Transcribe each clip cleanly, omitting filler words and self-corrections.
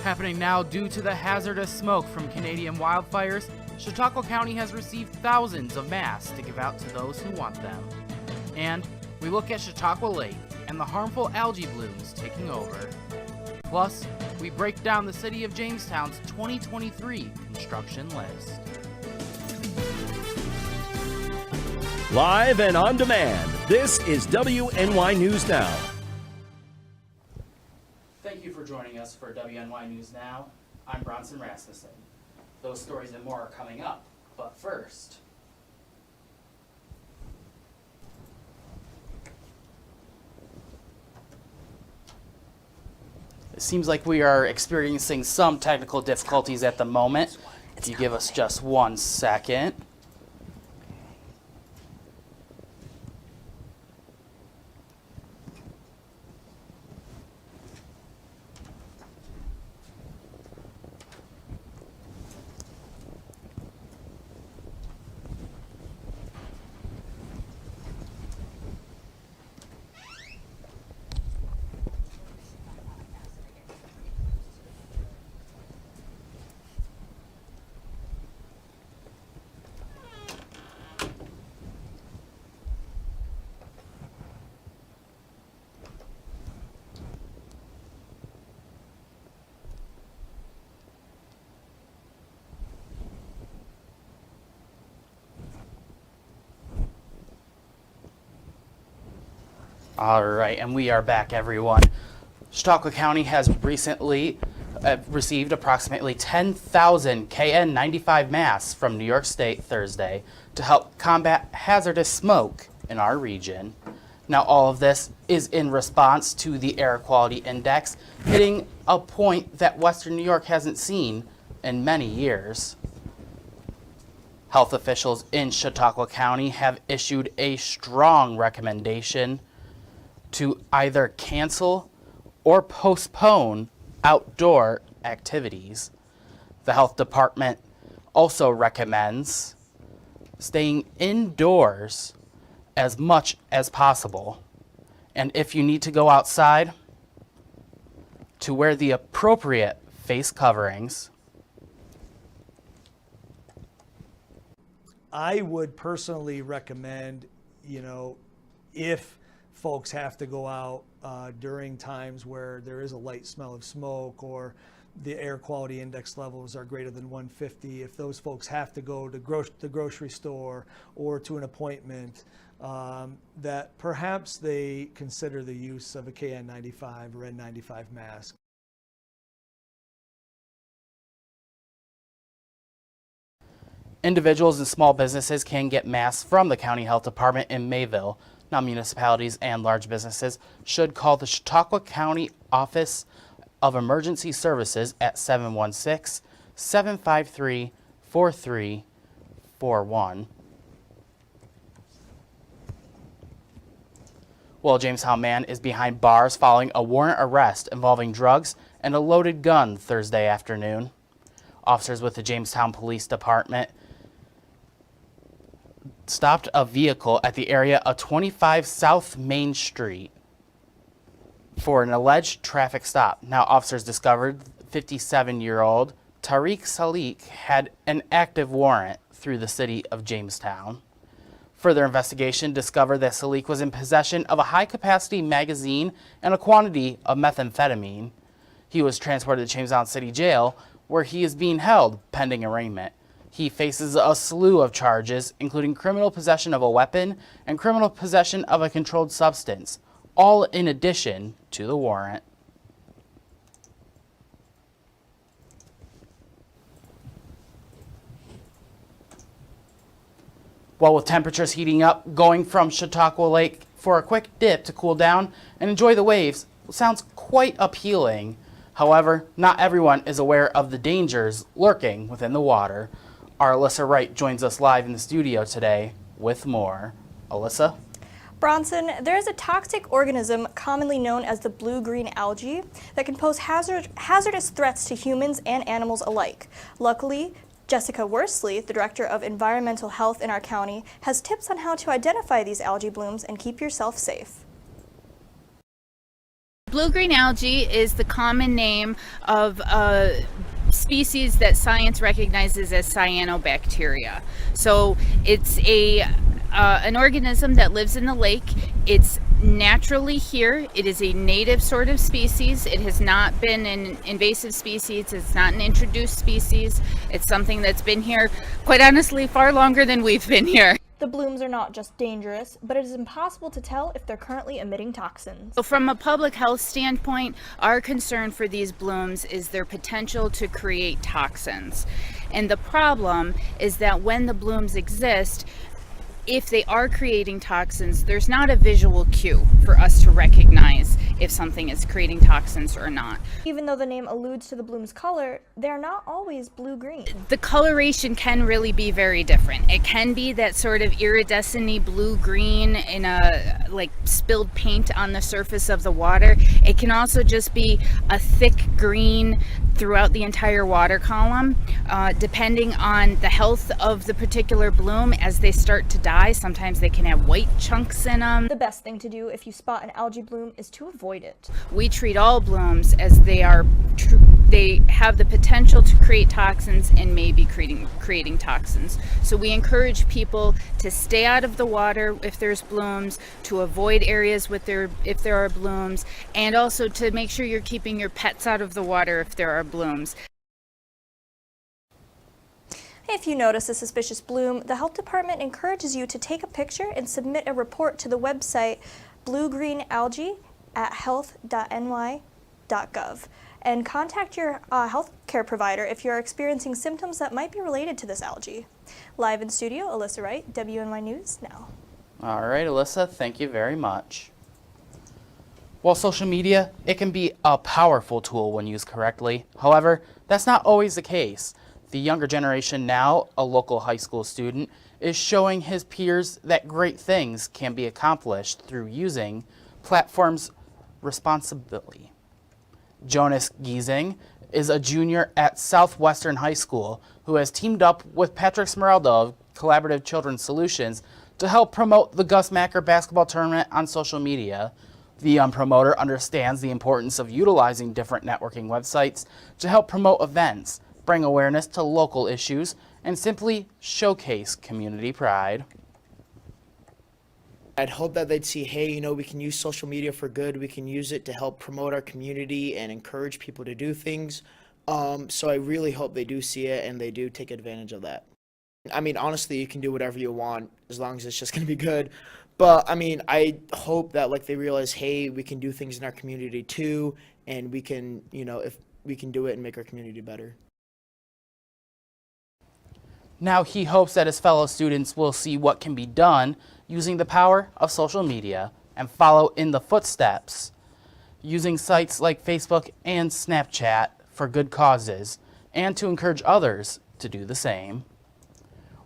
Happening now due to the hazardous smoke from Canadian wildfires, Chautauqua County has received thousands of masks to give out to those who want them. And we look at Chautauqua Lake and the harmful algae blooms taking over. Plus, we break down the city of Jamestown's 2023 construction list. Live and on demand, this is WNY News Now. Thank you for joining us for WNY News Now. I'm Bronson Rasmussen. Those stories and more are coming up, but first. It seems like we are experiencing some technical difficulties at the moment. If you give us just 1 second. All right, and we are back, everyone. Chautauqua County has recently received approximately 10,000 KN95 masks from New York State Thursday to help combat hazardous smoke in our region. Now, all of this is in response to the air quality index hitting a point that Western New York hasn't seen in many years. Health officials in Chautauqua County have issued a strong recommendation to either cancel or postpone outdoor activities. The health department also recommends staying indoors as much as possible. And if you need to go outside, to wear the appropriate face coverings. I would personally recommend, if folks have to go out during times where there is a light smell of smoke or the air quality index levels are greater than 150, if those folks have to go to the grocery store or to an appointment, that perhaps they consider the use of a KN95 or N95 mask. Individuals and small businesses can get masks from the County Health Department in Mayville. Now, municipalities and large businesses should call the Chautauqua County Office of Emergency Services at 716-753-4341. Well, a Jamestown man is behind bars following a warrant arrest involving drugs and a loaded gun Thursday afternoon. Officers with the Jamestown Police Department stopped a vehicle at the area of 25 South Main Street for an alleged traffic stop. Now, officers discovered 57-year-old Tariq Salik had an active warrant through the city of Jamestown. Further investigation discovered that Salik was in possession of a high-capacity magazine and a quantity of methamphetamine. He was transported to Jamestown City Jail, where he is being held pending arraignment. He faces a slew of charges, including criminal possession of a weapon and criminal possession of a controlled substance, all in addition to the warrant. Well, with temperatures heating up, going from Chautauqua Lake for a quick dip to cool down and enjoy the waves sounds quite appealing. However, not everyone is aware of the dangers lurking within the water. Our Alyssa Wright joins us live in the studio today with more. Alyssa? Bronson, there is a toxic organism commonly known as the blue-green algae that can pose hazardous threats to humans and animals alike. Luckily, Jessica Worsley, the Director of Environmental Health in our county, has tips on how to identify these algae blooms and keep yourself safe. Blue-green algae is the common name of a species that science recognizes as cyanobacteria. So it's an organism that lives in the lake. It's naturally here. It is a native sort of species. It has not been an invasive species. It's not an introduced species. It's something that's been here, quite honestly, far longer than we've been here. The blooms are not just dangerous, but it is impossible to tell if they're currently emitting toxins. So from a public health standpoint, our concern for these blooms is their potential to create toxins. And the problem is that when the blooms exist, if they are creating toxins, there's not a visual cue for us to recognize if something is creating toxins or not. Even though the name alludes to the bloom's color, they're not always blue-green. The coloration can really be very different. It can be that sort of iridescent-y blue-green in a like spilled paint on the surface of the water. It can also just be a thick green throughout the entire water column. Depending on the health of the particular bloom, as they start to die, sometimes they can have white chunks in them. The best thing to do if you spot an algae bloom is to avoid it. We treat all blooms as they have the potential to create toxins and may be creating toxins. So we encourage people to stay out of the water if there's blooms, to avoid areas if there are blooms, and also to make sure you're keeping your pets out of the water if there are blooms. If you notice a suspicious bloom, the health department encourages you to take a picture and submit a report to the website bluegreenalgae@health.ny.gov and contact your health care provider if you're experiencing symptoms that might be related to this algae. Live in studio, Alyssa Wright, WNY News Now. All right, Alyssa, thank you very much. While social media, it can be a powerful tool when used correctly. However, that's not always the case. The younger generation now, a local high school student, is showing his peers that great things can be accomplished through using platforms responsibly. Jonas Giesing is a junior at Southwestern High School who has teamed up with Patrick Smeralda of Collaborative Children's Solutions to help promote the Gus Macker basketball tournament on social media. The young promoter understands the importance of utilizing different networking websites to help promote events, bring awareness to local issues, and simply showcase community pride. I'd hope that they'd see, hey, we can use social media for good. We can use it to help promote our community and encourage people to do things. So I really hope they do see it and they do take advantage of that. I mean, honestly, you can do whatever you want as long as it's just going to be good. But I mean, I hope that they realize, hey, we can do things in our community too, and we can, if we can do it and make our community better. Now he hopes that his fellow students will see what can be done using the power of social media and follow in the footsteps, using sites like Facebook and Snapchat for good causes, and to encourage others to do the same.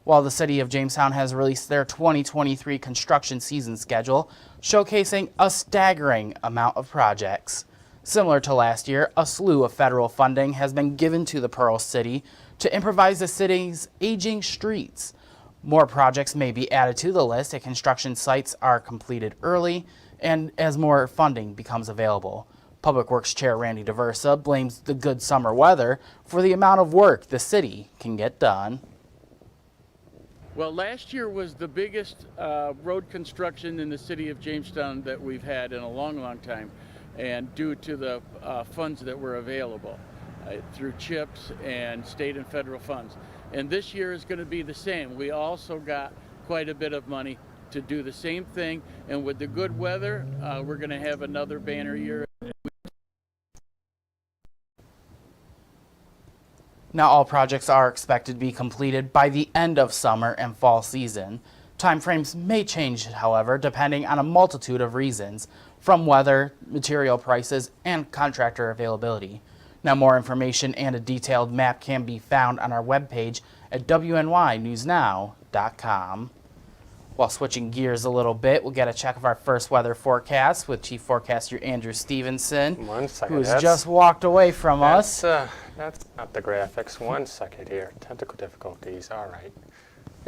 While the city of Jamestown has released their 2023 construction season schedule, showcasing a staggering amount of projects. Similar to last year, a slew of federal funding has been given to the Pearl City to improvise the city's aging streets. More projects may be added to the list as construction sites are completed early and as more funding becomes available. Public Works Chair Randy DeVersa blames the good summer weather for the amount of work the city can get done. Well, last year was the biggest road construction in the city of Jamestown that we've had in a long, long time, and due to the funds that were available through CHIPS and state and federal funds. And this year is going to be the same. We also got quite a bit of money to do the same thing, and with the good weather, we're going to have another banner year. Now all projects are expected to be completed by the end of summer and fall season. Timeframes may change, however, depending on a multitude of reasons, from weather, material prices, and contractor availability. Now more information and a detailed map can be found on our webpage at WNYNewsNow.com. While switching gears a little bit, we'll get a check of our first weather forecast with Chief Forecaster Andrew Stevenson, 1 second. who has just walked away from us. That's not the graphics. 1 second here. Technical difficulties. All right.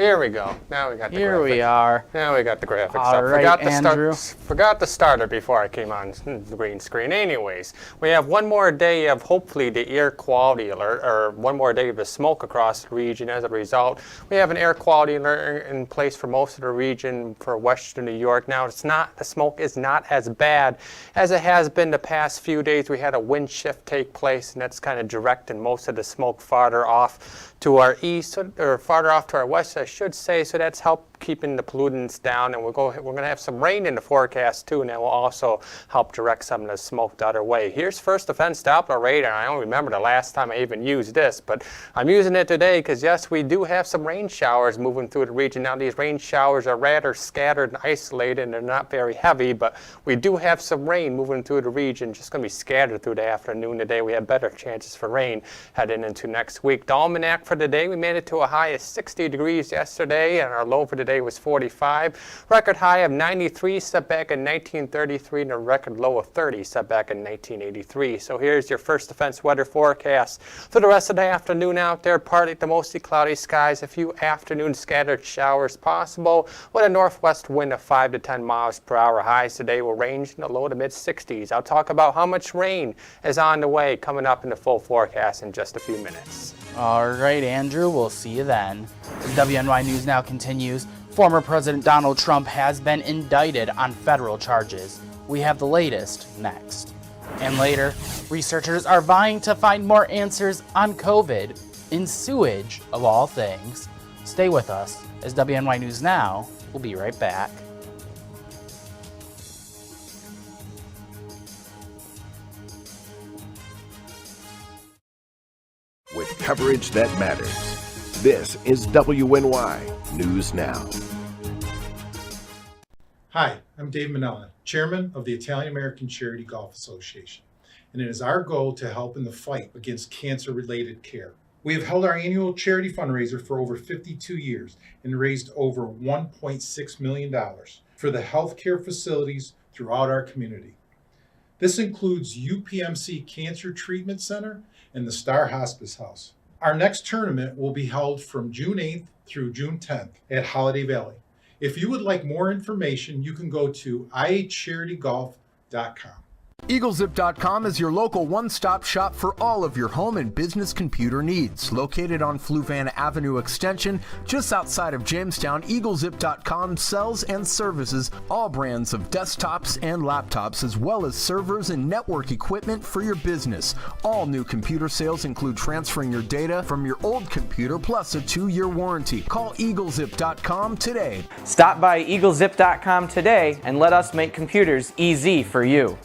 Here we go. Now we got the Here graphics. we are. Now we got the graphics All up. right, Andrew. Forgot the starter before I came on the green screen. Anyways, we have one more day of hopefully the air quality alert, or one more day of the smoke across the region. As a result, we have an air quality alert in place for most of the region for western New York. Now, the smoke is not as bad as it has been the past few days. We had a wind shift take place, and that's kind of directing most of the smoke farther off to our east, or farther off to our west, I should say. So that's helped keeping the pollutants down, and we're going to have some rain in the forecast too, and that will also help direct some of the smoke the other way. Here's first defense Doppler radar. I don't remember the last time I even used this, but I'm using it today because yes, we do have some rain showers moving through the region. Now these rain showers are rather scattered and isolated, and they're not very heavy, but we do have some rain moving through the region. Just going to be scattered through the afternoon today. We have better chances for rain heading into next week. The almanac for today, we made it to a high of 60 degrees yesterday, and our low for today was 45. Record high of 93 set back in 1933, and a record low of 30 set back in 1983. So here's your first defense weather forecast for the rest of the afternoon out there. Partly to mostly cloudy skies, a few afternoon scattered showers possible with a northwest wind of 5 to 10 miles per hour. Highs today will range in the low to mid 60s. I'll talk about how much rain is on the way coming up in the full forecast in just a few minutes. All right, Andrew, we'll see you then. As WNY News Now continues, former President Donald Trump has been indicted on federal charges. We have the latest next. And later, researchers are vying to find more answers on COVID in sewage, of all things. Stay with us, as WNY News Now will be right back. With coverage that matters, this is WNY News Now. Hi, I'm Dave Manella, Chairman of the Italian-American Charity Golf Association, and it is our goal to help in the fight against cancer-related care. We have held our annual charity fundraiser for over 52 years and raised over $1.6 million for the healthcare facilities throughout our community. This includes UPMC Cancer Treatment Center and the Star Hospice House. Our next tournament will be held from June 8th through June 10th at Holiday Valley. If you would like more information, you can go to icharitygolf.com. EagleZip.com is your local one-stop shop for all of your home and business computer needs. Located on Fluvan Avenue Extension, just outside of Jamestown, EagleZip.com sells and services all brands of desktops and laptops, as well as servers and network equipment for your business. All new computer sales include transferring your data from your old computer, plus a 2-year warranty. Call EagleZip.com today. Stop by EagleZip.com today and let us make computers easy for you.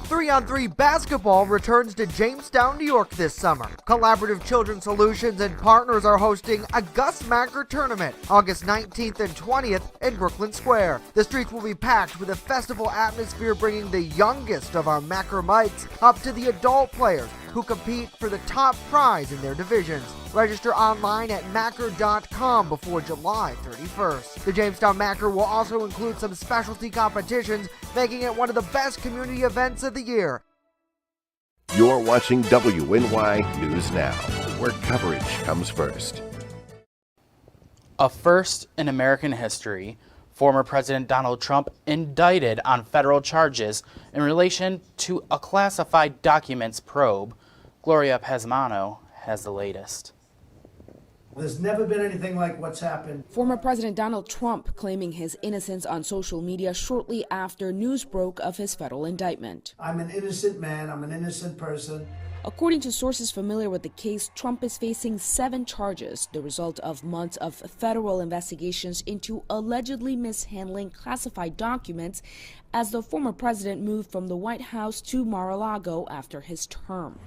3-on-3 basketball returns to Jamestown, New York this summer. Collaborative Children's Solutions and partners are hosting a Gus Macker tournament August 19th and 20th in Brooklyn Square. The streets will be packed with a festival atmosphere, bringing the youngest of our Macker mites up to the adult players who compete for the top prize in their divisions. Register online at Macker.com before July 31st. The Jamestown Macker will also include some specialty competitions, making it one of the best community events of the year. You're watching WNY News Now, where coverage comes first. A first in American history, former President Donald Trump indicted on federal charges in relation to a classified documents probe. Gloria Pesmano has the latest. There's never been anything like what's happened. Former President Donald Trump claiming his innocence on social media shortly after news broke of his federal indictment. I'm an innocent man. I'm an innocent person. According to sources familiar with the case, Trump is facing 7 charges, the result of months of federal investigations into allegedly mishandling classified documents as the former president moved from the White House to Mar-a-Lago after his term.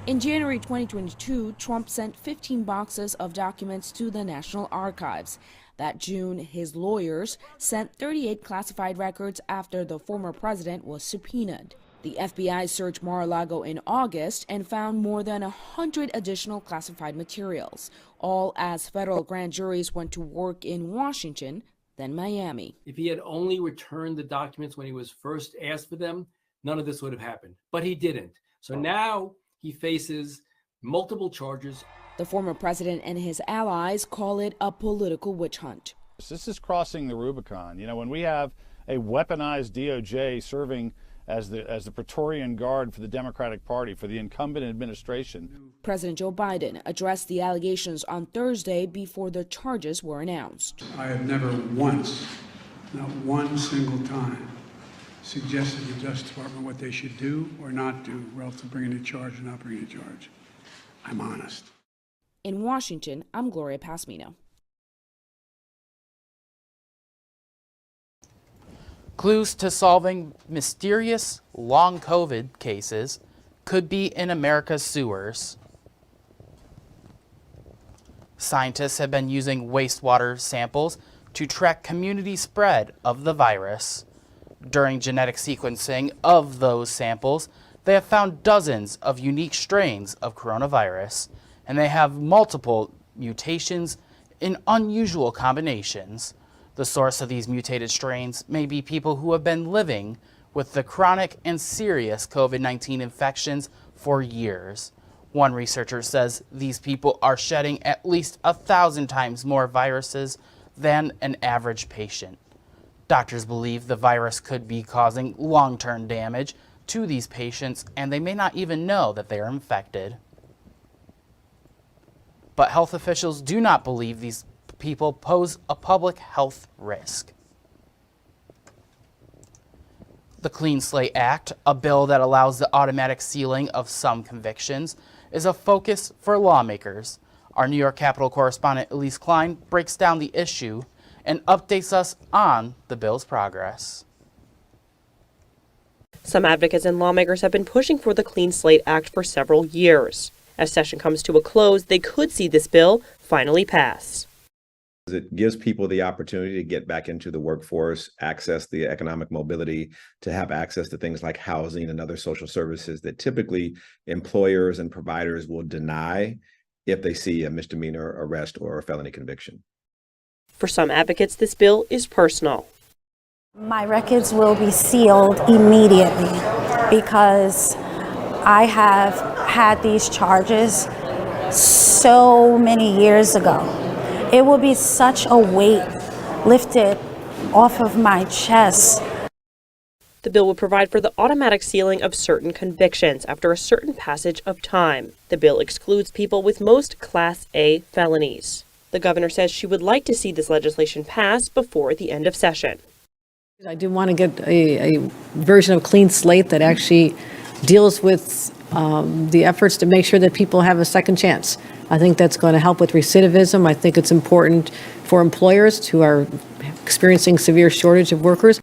In January 2022, Trump sent 15 boxes of documents to the National Archives. That June, his lawyers sent 38 classified records after the former president was subpoenaed. The FBI searched Mar-a-Lago in August and found more than 100 additional classified materials, all as federal grand juries went to work in Washington, then Miami. If he had only returned the documents when he was first asked for them, none of this would have happened. But he didn't. So now he faces multiple charges, The former president and his allies call it a political witch hunt. This is crossing the Rubicon. You know, when we have a weaponized DOJ serving as the Praetorian Guard for the Democratic Party, for the incumbent administration. President Joe Biden addressed the allegations on Thursday before the charges were announced. I have never once, not one single time, suggested to the Justice Department what they should do or not do relative to bringing a charge or not bringing a charge. I'm honest. In Washington, I'm Gloria Pasmino. Clues to solving mysterious long COVID cases could be in America's sewers. Scientists have been using wastewater samples to track community spread of the virus. During genetic sequencing of those samples, they have found dozens of unique strains of coronavirus, and they have multiple mutations in unusual combinations. The source of these mutated strains may be people who have been living with the chronic and serious COVID-19 infections for years. One researcher says these people are shedding at least 1,000 times more viruses than an average patient. Doctors believe the virus could be causing long-term damage to these patients, and they may not even know that they are infected. But health officials do not believe these people pose a public health risk. The Clean Slate Act, a bill that allows the automatic sealing of some convictions, is a focus for lawmakers. Our New York Capitol correspondent Elise Klein breaks down the issue and updates us on the bill's progress. Some advocates and lawmakers have been pushing for the Clean Slate Act for several years. As session comes to a close, they could see this bill finally pass. It gives people the opportunity to get back into the workforce, access the economic mobility, to have access to things like housing and other social services that typically employers and providers will deny if they see a misdemeanor arrest or a felony conviction. For some advocates, this bill is personal. My records will be sealed immediately because I have had these charges so many years ago. It will be such a weight lifted off of my chest. The bill would provide for the automatic sealing of certain convictions after a certain passage of time. The bill excludes people with most Class A felonies. The governor says she would like to see this legislation pass before the end of session. I do want to get a version of Clean Slate that actually deals with the efforts to make sure that people have a second chance. I think that's going to help with recidivism. I think it's important for employers who are experiencing severe shortage of workers.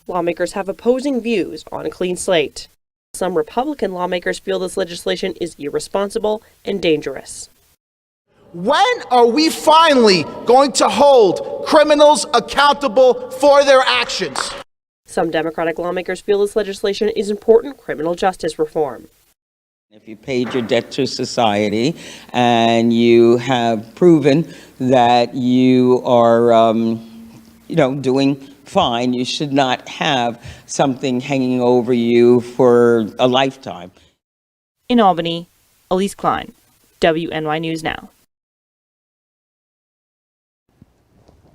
Lawmakers have opposing views on a clean slate. Some Republican lawmakers feel this legislation is irresponsible and dangerous. When are we finally going to hold criminals accountable for their actions? Some Democratic lawmakers feel this legislation is important criminal justice reform. If you paid your debt to society and you have proven that you are, doing fine, you should not have something hanging over you for a lifetime. In Albany, Elise Klein, WNY News Now.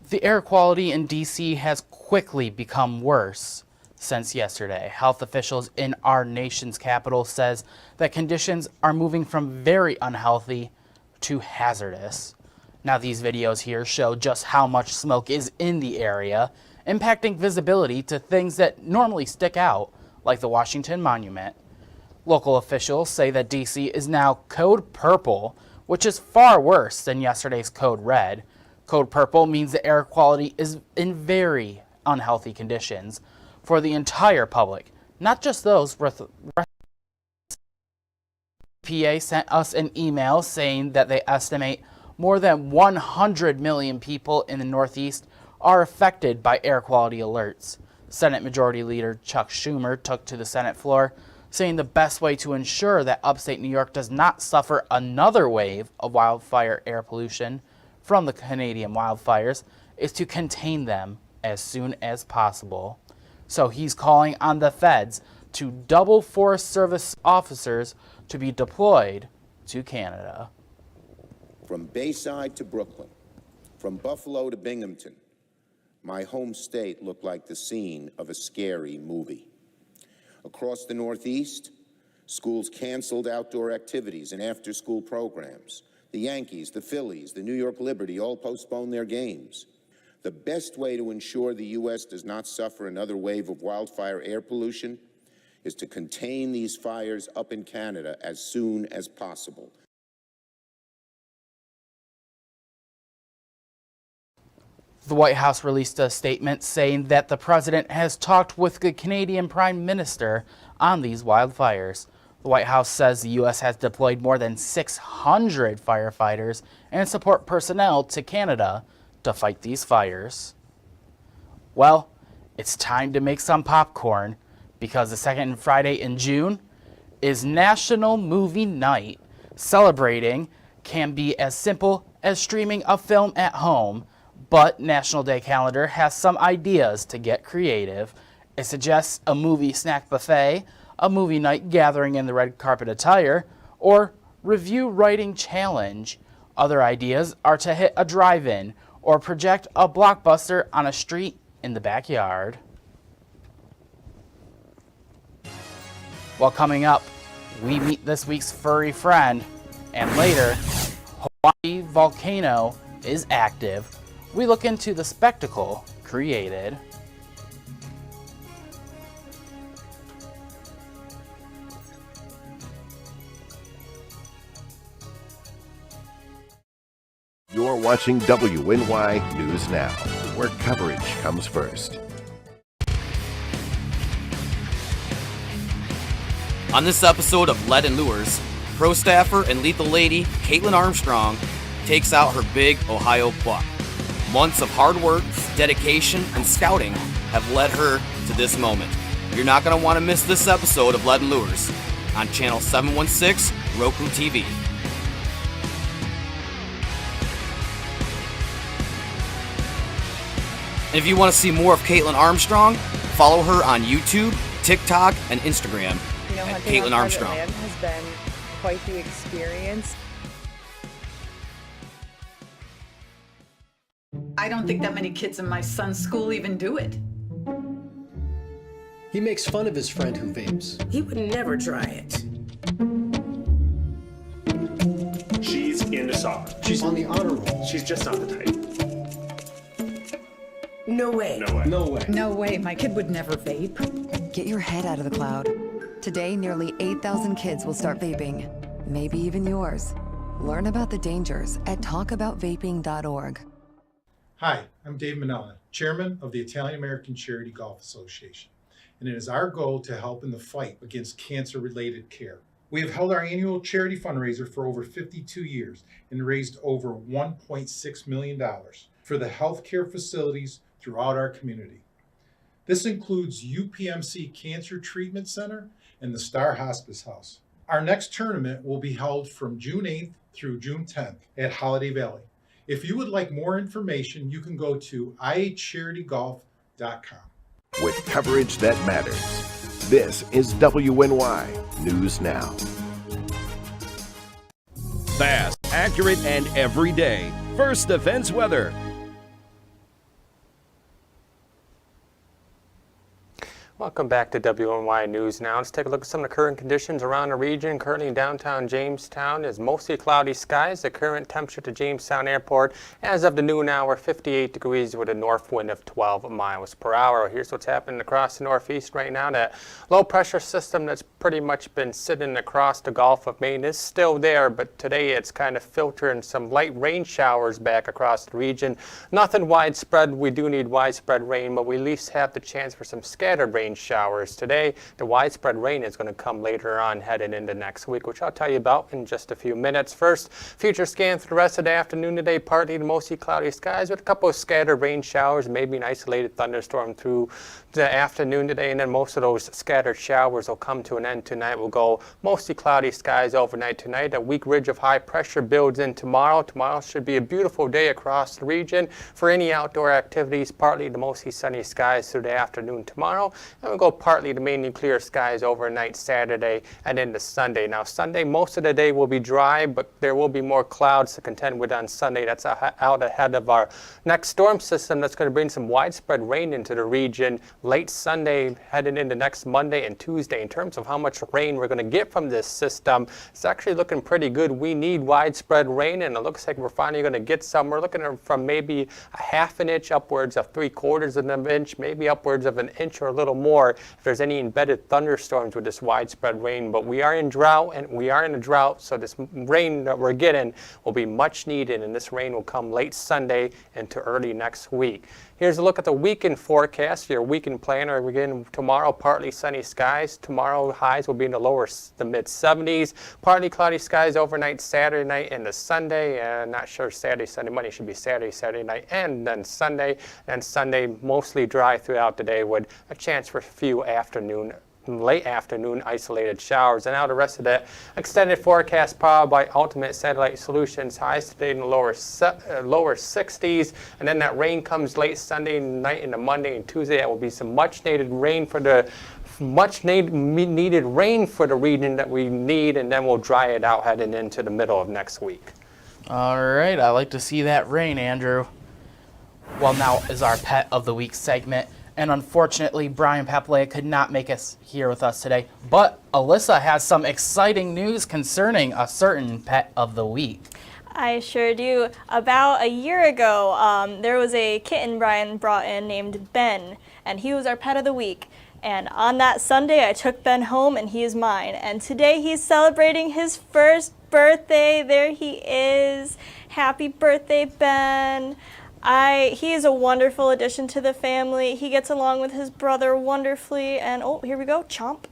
The air quality in D.C. has quickly become worse since yesterday. Health officials in our nation's capital says that conditions are moving from very unhealthy to hazardous. Now these videos here show just how much smoke is in the area, impacting visibility to things that normally stick out, like the Washington Monument. Local officials say that D.C. is now code purple, which is far worse than yesterday's code red. Code purple means the air quality is in very unhealthy conditions for the entire public, not just those with. EPA sent us an email saying that they estimate more than 100 million people in the Northeast are affected by air quality alerts. Senate Majority Leader Chuck Schumer took to the Senate floor, saying the best way to ensure that upstate New York does not suffer another wave of wildfire air pollution from the Canadian wildfires is to contain them as soon as possible. So he's calling on the feds to double Forest Service officers to be deployed to Canada. From Bayside to Brooklyn, from Buffalo to Binghamton, my home state looked like the scene of a scary movie. Across the Northeast, schools canceled outdoor activities and after-school programs. The Yankees, the Phillies, the New York Liberty all postponed their games. The best way to ensure the U.S. does not suffer another wave of wildfire air pollution is to contain these fires up in Canada as soon as possible. The White House released a statement saying that the president has talked with the Canadian Prime Minister on these wildfires. The White House says the U.S. has deployed more than 600 firefighters and support personnel to Canada to fight these fires. Well, it's time to make some popcorn because the second Friday in June is National Movie Night. Celebrating can be as simple as streaming a film at home, but National Day Calendar has some ideas to get creative. It suggests a movie snack buffet, a movie night gathering in the red carpet attire, or review writing challenge. Other ideas are to hit a drive-in or project a blockbuster on a street in the backyard. Well, coming up, we meet this week's furry friend, and later, Hawaii Volcano is active. We look into the spectacle created. You're watching WNY News Now, where coverage comes first. On this episode of Lead and Lures, pro staffer and lethal lady Caitlin Armstrong takes out her big Ohio buck. Months of hard work, dedication, and scouting have led her to this moment. You're not going to want to miss this episode of Lead and Lures on Channel 716 Roku TV. And if you want to see more of Caitlin Armstrong, follow her on YouTube, TikTok, and Instagram at Caitlin Armstrong. Land has been quite the experience. I don't think that many kids in my son's school even do it. He makes fun of his friend who vapes. He would never try it. She's into soccer. She's on the honor roll. She's just not the type. No way. No way. No way. No way. My kid would never vape. Get your head out of the cloud. Today, nearly 8,000 kids will start vaping. Maybe even yours. Learn about the dangers at talkaboutvaping.org. Hi, I'm Dave Manella, Chairman of the Italian-American Charity Golf Association, and it is our goal to help in the fight against cancer-related care. We have held our annual charity fundraiser for over 52 years and raised over $1.6 million for the healthcare facilities throughout our community. This includes UPMC Cancer Treatment Center and the Star Hospice House. Our next tournament will be held from June 8th through June 10th at Holiday Valley. If you would like more information, you can go to icharitygolf.com. With coverage that matters, this is WNY News Now. Fast, accurate, and everyday. First Defense Weather. Welcome back to WNY News Now. Let's take a look at some of the current conditions around the region. Currently in downtown Jamestown is mostly cloudy skies. The current temperature to Jamestown Airport as of the noon hour, 58 degrees with a north wind of 12 miles per hour. Here's what's happening across the northeast right now. That low pressure system that's pretty much been sitting across the Gulf of Maine is still there, but today it's kind of filtering some light rain showers back across the region. Nothing widespread. We do need widespread rain, but we at least have the chance for some scattered rain showers today. The widespread rain is going to come later on heading into next week, which I'll tell you about in just a few minutes. First, future scan for the rest of the afternoon today, partly to mostly cloudy skies with a couple of scattered rain showers, maybe an isolated thunderstorm through the afternoon today, and then most of those scattered showers will come to an end tonight. We'll go mostly cloudy skies overnight tonight. A weak ridge of high pressure builds in tomorrow. Tomorrow should be a beautiful day across the region for any outdoor activities, partly to mostly sunny skies through the afternoon tomorrow. Then we'll go partly to mainly clear skies overnight Saturday and into Sunday. Now Sunday, most of the day will be dry, but there will be more clouds to contend with on Sunday. That's out ahead of our next storm system that's going to bring some widespread rain into the region late Sunday, heading into next Monday and Tuesday. In terms of how much rain we're going to get from this system, it's actually looking pretty good. We need widespread rain, and it looks like we're finally going to get some. We're looking at from maybe a half an inch upwards of 3/4 of an inch, maybe upwards of an inch or a little more if there's any embedded thunderstorms with this widespread rain. But we are in drought, and we are in a drought, so this rain that we're getting will be much needed, and this rain will come late Sunday into early next week. Here's a look at the weekend forecast, your weekend planner. We're getting tomorrow partly sunny skies. Tomorrow highs will be in the mid 70s. Partly cloudy skies overnight Saturday night into Sunday. And not sure Saturday, Sunday, Monday should be Saturday night, and then Sunday. And Sunday mostly dry throughout the day with a chance for a few late afternoon isolated showers. And now the rest of that extended forecast powered by Ultimate Satellite Solutions. Highs today in the lower 60s, and then that rain comes late Sunday night into Monday and Tuesday. That will be some much needed rain for the region that we need, and then we'll dry it out heading into the middle of next week. All right, I like to see that rain, Andrew. Well, now is our Pet of the Week segment. And unfortunately, Brian Papalea could not make us here with us today. But Alyssa has some exciting news concerning a certain Pet of the Week. I sure do. About a year ago, there was a kitten Brian brought in named Ben, and he was our Pet of the Week. And on that Sunday, I took Ben home, and he is mine. And today, he's celebrating his first birthday. There he is. Happy birthday, Ben. He is a wonderful addition to the family. He gets along with his brother wonderfully, and oh, here we go, Chomp.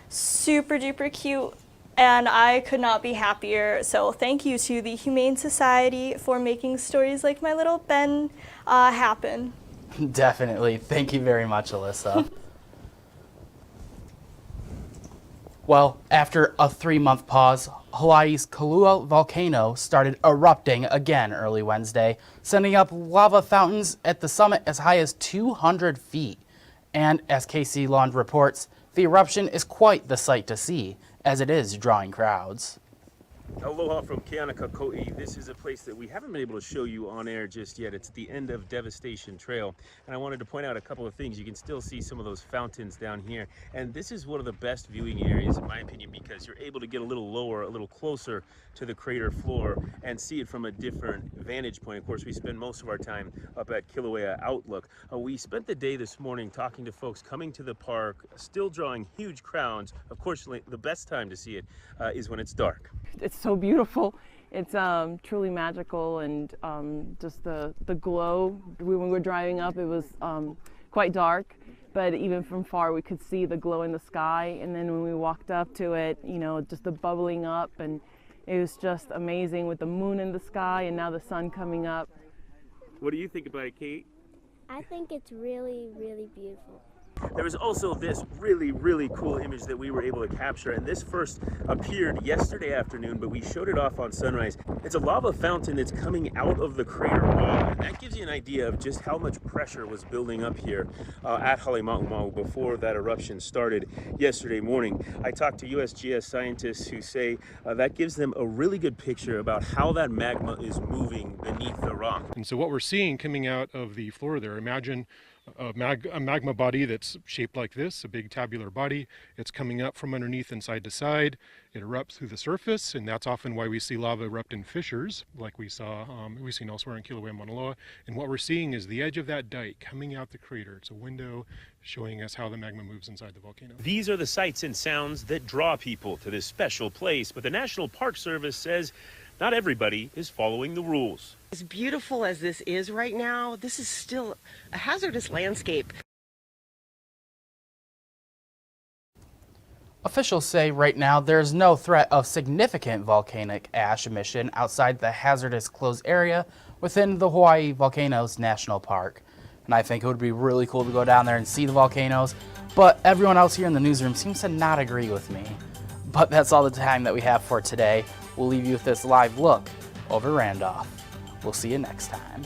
Super duper cute, and I could not be happier. So thank you to the Humane Society for making stories like my little Ben happen. Definitely. Thank you very much, Alyssa. Well, after a 3-month pause, Hawaii's Kilauea Volcano started erupting again early Wednesday, sending up lava fountains at the summit as high as 200 feet. And as KC Lund reports, the eruption is quite the sight to see, as it is drawing crowds. Aloha from Keanakakoi. This is a place that we haven't been able to show you on air just yet. It's at the end of Devastation Trail. And I wanted to point out a couple of things. You can still see some of those fountains down here. And this is one of the best viewing areas, in my opinion, because you're able to get a little lower, a little closer to the crater floor and see it from a different vantage point. Of course, we spend most of our time up at Kilauea Outlook. We spent the day this morning talking to folks coming to the park, still drawing huge crowds. Of course, the best time to see it is when it's dark. It's so beautiful. It's truly magical, and just the glow. When we were driving up, it was quite dark, but even from far we could see the glow in the sky. And then when we walked up to it, you know, just the bubbling up, and it was just amazing with the moon in the sky and now the sun coming up. What do you think about it, Kate? I think it's really, really beautiful. There was also this really, really cool image that we were able to capture, and this first appeared yesterday afternoon, but we showed it off on sunrise. It's a lava fountain that's coming out of the crater wall, and that gives you an idea of just how much pressure was building up here at Halemaumau before that eruption started yesterday morning. I talked to USGS scientists who say that gives them a really good picture about how that magma is moving beneath the rock. And so what we're seeing coming out of the floor there, imagine a magma body that's shaped like this, a big tabular body. It's coming up from underneath and side to side. It erupts through the surface, and that's often why we see lava erupt in fissures, like we've seen elsewhere in Kilauea, Mauna Loa. And what we're seeing is the edge of that dike coming out the crater. It's a window showing us how the magma moves inside the volcano. These are the sights and sounds that draw people to this special place, but the National Park Service says not everybody is following the rules. As beautiful as this is right now, this is still a hazardous landscape. Officials say right now there's no threat of significant volcanic ash emission outside the hazardous closed area within the Hawaii Volcanoes National Park. And I think it would be really cool to go down there and see the volcanoes, but everyone else here in the newsroom seems to not agree with me. But that's all the time that we have for today. We'll leave you with this live look over Randolph. We'll see you next time.